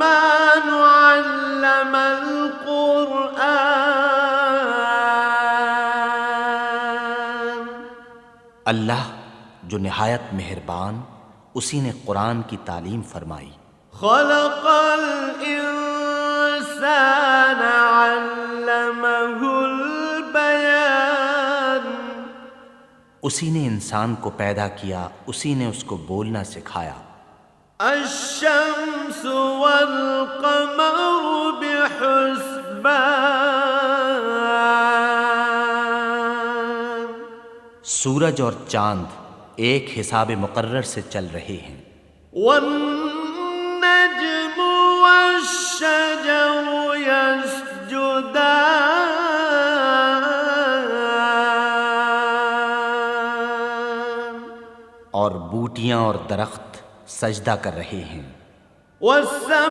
الرحمن علم القرآن. اللہ جو نہایت مہربان، اسی نے قرآن کی تعلیم فرمائی. خلق الانسان علمہ البیان. اسی نے انسان کو پیدا کیا، اسی نے اس کو بولنا سکھایا. الشمس والقمر بحسبان. سورج اور چاند ایک حساب مقرر سے چل رہے ہیں. والنجم والشجر يسجدان. اور بوٹیاں اور درخت سجدہ کر رہے ہیں. والسماء